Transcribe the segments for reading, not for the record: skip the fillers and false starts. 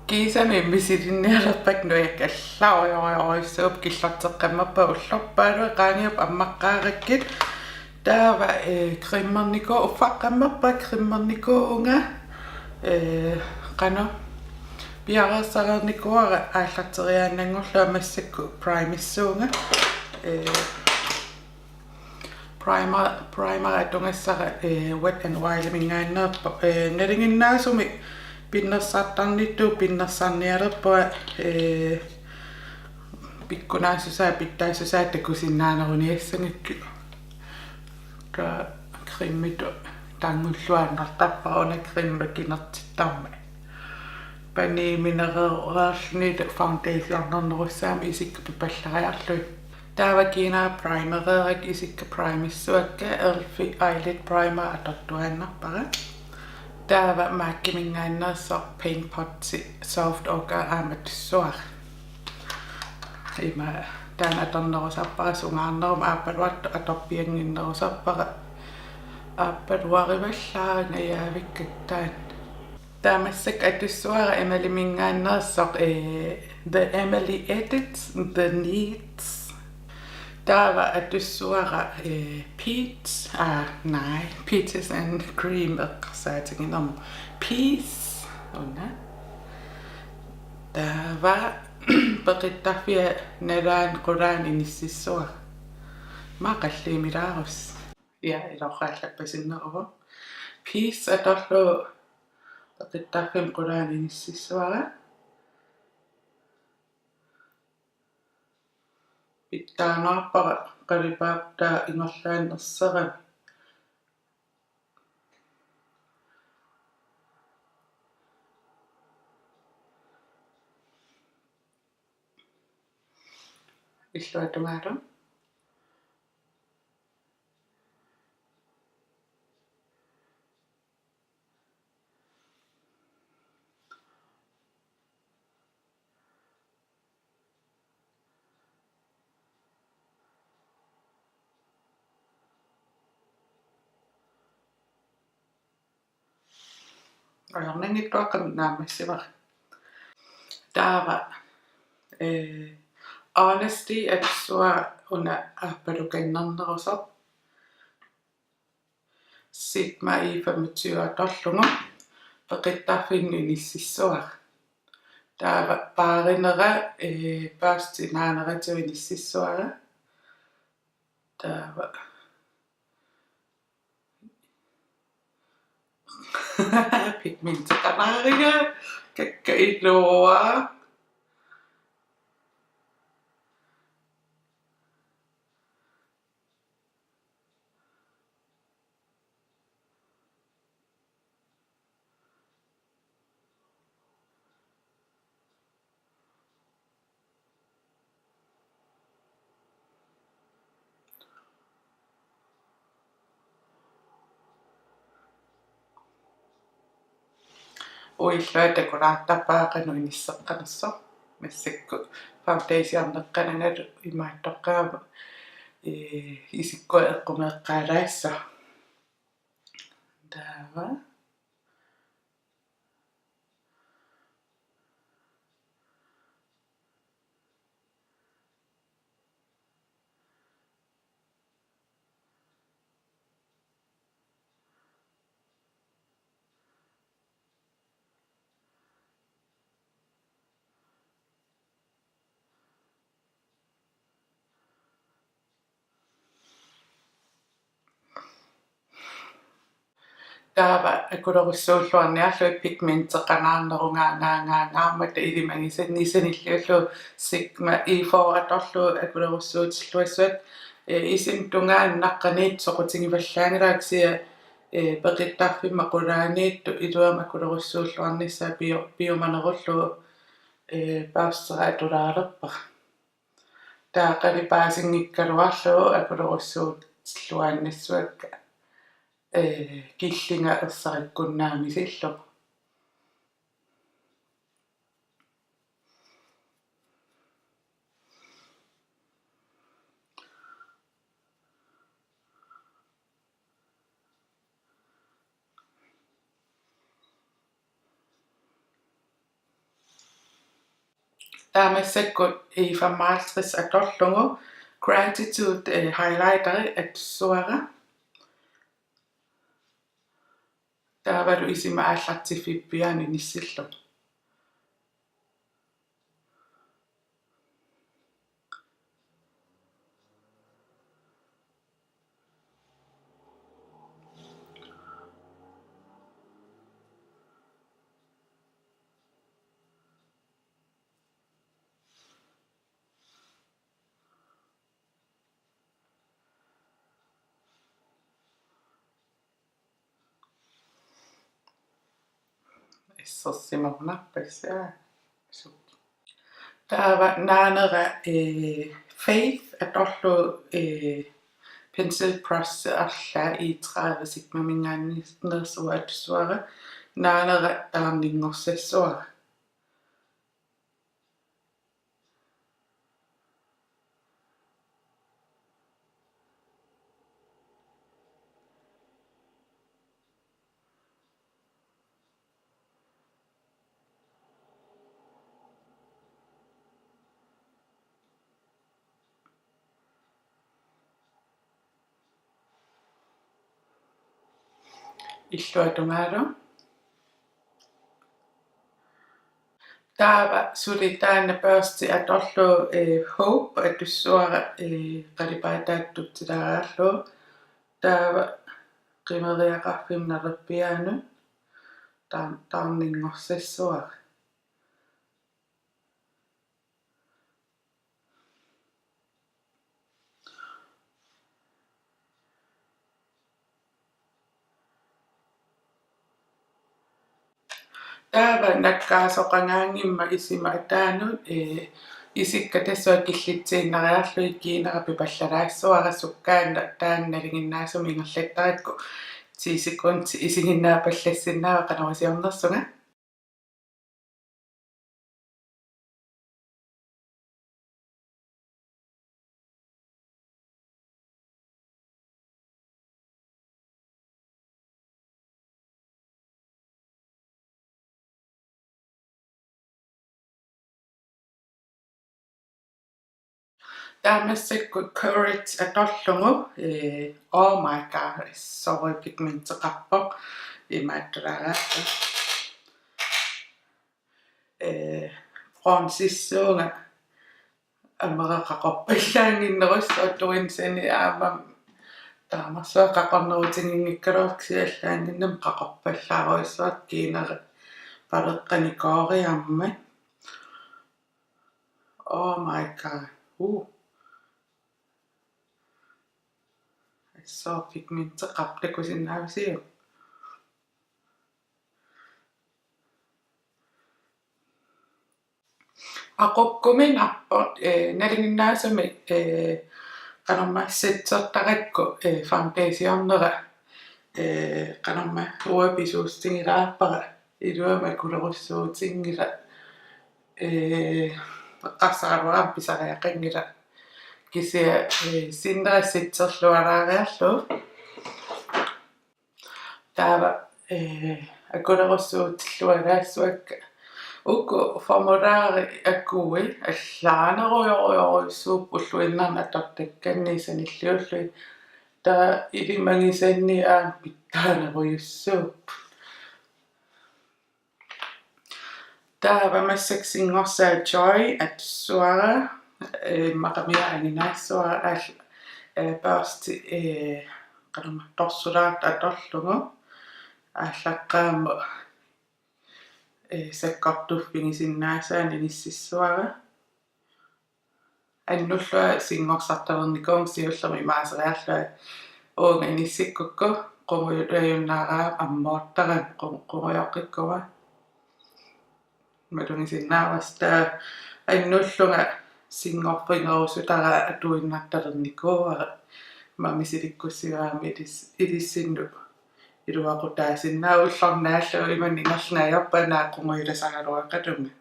Kiisami misilinnialerpak nuiakallauioriorisuup killarteqqammappa ullorpaalu qaaniup ammaqqaarakkit taava krimmerniku uffaqqammappa krimmernikuunga qano piarersarernikuara aallarteriaannangorlu amassakku primissuunga primer atungassara wet and wild mingaannerpa nalinginnaasumi pinnersaartarnittu pinnersarnialerpua pikkunaasusaa pittaasusaa takusinnaaneruniassangakku ka krimmitu tangulluaannartarparuna krimma kinertittarma pani minereraalnita foundation-arnernerussaami isikka pipallariarlui taava kiinaa primereerak isikka primissuakka elfi eyelid primer atortuaannarpara taava maakkimingaannerser paint potsi soft ochre aamatussuar ima taan atornerusarpara sungaarnerum aappaluattu atorpianginnerusarpara aappaluarivallaarina yaavikkattaan taamassak atussuara emalimingaannerser the Emily edits the needs taava atussuara peach nej peaches and cream eqqarsaatinginermu peace unna taava peqittarfia nalaan qulaan inississuar maaqalliimilaarus ja ilorraallappasinneravu peace atorlu peqittarfim qulaan inississuara pittaanaarpara qalipaaptaa ingorlaannerserami illuatungaalum Arnangittuaqqami naamassivar taava honesty atsua una aappalukannarnerusar Sigma i 25 atorlungu peqittarfinnu inississuar taava paarinera paastinaaneratiu inississuara taava pigmentaqanaariga kakkailluua uilluata kulaartapaaqanu inisseqqanerso massakku foundation-neqqanangalu imaattoqqaama isikkua eqqumeeqqaalaassa taava taava akulerussuulluarniarlu pigmentteqanaarnerungaangaangaangaarmata ilimangisannisanilluallu Sigma E4 atorlu akulerussuutilluassuat isim tungaannaqqaniit soqutingivallaanilaaksi peqittarfimma qulaaniittu iluam akulerussuulluarnissaa biomanerullu paassera atulaalerpa taaqalipaasinngikkaluarlu akulerussuutilluaannassuakka killinga ersarikkunnaamisillu taamassakku I 55 atorlungu gratitude highlighter atsuara taavalu isima аллартиффиппиани ниссиллу issерсимарнарпассаа таава наанера faith аторлу pencil press арла И30 мамингааннерсуа атсуара наанера таарнингорсассуара иллуатунгаалу taava sulitaana pørsti atorlu hope atussuara qalipaataattutsilaarallu taava qimeriaqarfimnerippiaanu taarninngorsassua taava nakkaasoqangaangimma isima ataanut isikka tassua killitsiinnariarlu ikkiinerapi pallalaassuara sukkaanna taannalinginnaasumi ingerlattarakku 10 sekundi isinginnaa pallassinnaa qanarisiornersunga taamassakku courage atorlungu oh my god sorry imaattulaaraarta Francissuunga амерақақорпаллаангиннерусsuattuinsani aamam taamarssuaqaqornerutiginngikkaluarksiallaanginnam qaqorpallaaruissuat kiineri paleqqanikoriarmat oh my god so pigmentteqartakusinnaavisiu aqukkuminarput nalinginnaasumi qanormassitsertarakku foundationnera qanorma uapisuustingilaarpara iluama kulerussuutiнгила qassaaruaram pisariaqangila kisia sinnerassitserluaraariarlu taava akulerussuutillualaassuakka ukku formulaari akkuui allaanerujoruissuuppulluinnarna tortakkanniisanilliullui ta ilimangisanni pittaanerujussuup taava massaksingorsaa joy atsuara maqamiaanginaassua børsti qanorma torsulaart atorlungu ааllaqqaammu sakkortuffingisinnaasaani nississuara annullua singorsortalernikung siullermi maaseriarlua uunga nissikkukku qumuyutajunnaaraam ammoortaran qumuyоққиккуа малунгисиннааваста аннуллунга сингорфинерусутара атуиннарталерникууара мамисиликкуссиваами илиссинну илуақутаасиннаауллорнааллу иманнингерлнаajorpanaa qumuyulasaaluaqatunga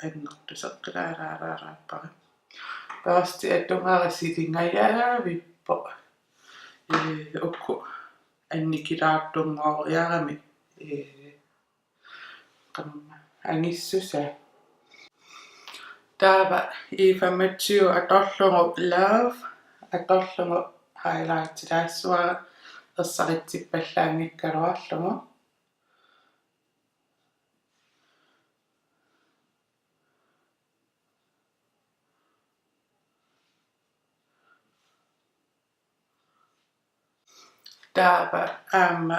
аннертусеққилаалаалааппара паасти атунгарассилингаявиппо укку анникилаартунгоориарами qanumma angissusa taava iifammatsiu atorlungu love atorlungu highlight taassuara ersaritippallaangikkaluarlugu taava aamma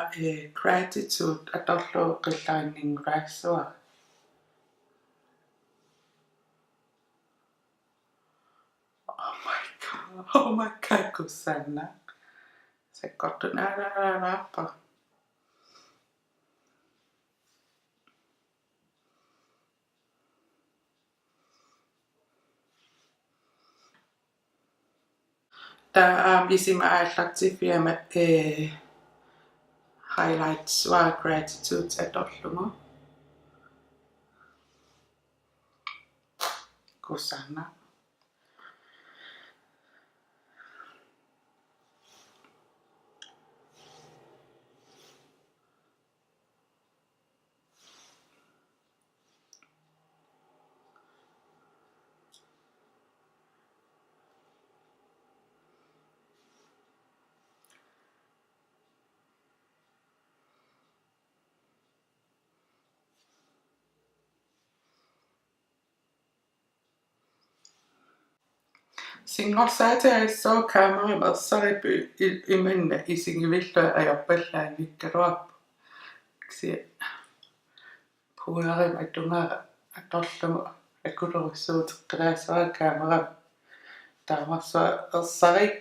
gratitude atorlugu qillaanningraassuara oh my god kussanna sekkortunaalaalaappa taa isima aallartifiama highlights wa gratitude atorlungu kussanna singorsaati aissoo kaamari mersaripu imanna isingivillua ajorpallaangikkaluarpu kisi puuarim atungaara atorlugu akulerussuuteqqalaassuara kaamara taamarsua ersarik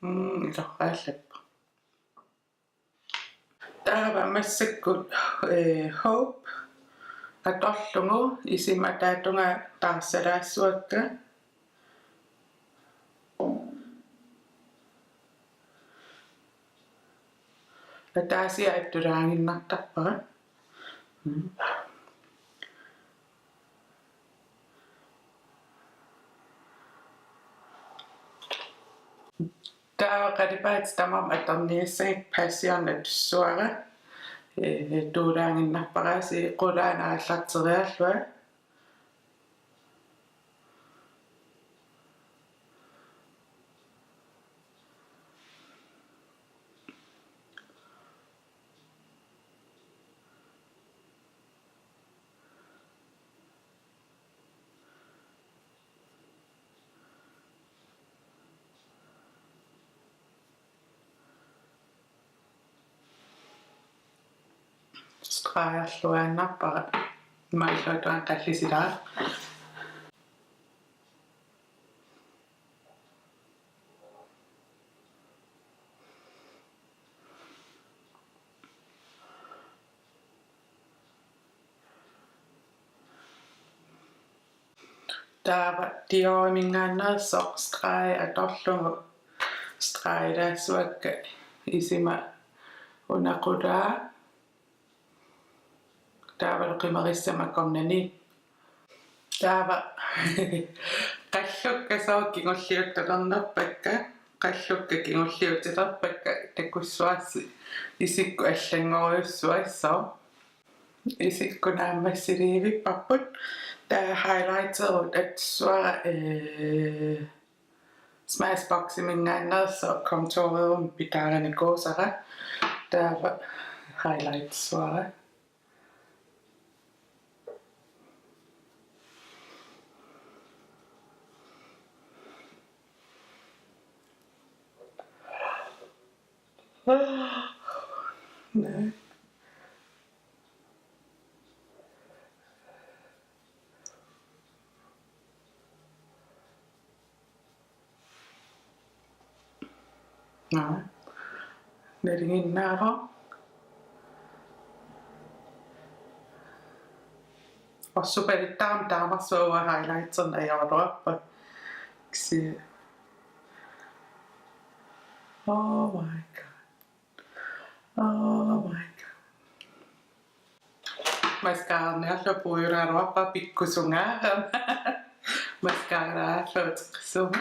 ilorraallappa taava massakkut hope atorlugu isima taatunga taarsalaassuakka taasi attulaanginnartarpara taava qalipaat tamam atorniassagik passion atussuara tuulaanginnarparaasi qulaana aallarteriallua straajalluaannarpara mailluatuan qallisilaa taava tioimingaannersoq straai atorlugu straailaassukka isima unaqulaa taava qimerissamakornani taava qallukka soo kingulliuttalernerpakka qallukka kingulliutilerpakka takussuarsi isikku аллангориуссуассоо isikku naammassiliivipparput taa highlighterut atsuara Smashbox mingaannerso kontorium pitaaranikuusara taava highlightsuara no no neringinnaaro ossupalittaam taamarsuua highlightserna ajorluarpa kisi oh my god mascarnerlupuiraaruarpa pikkusungaaram mascaraalluutiqsuma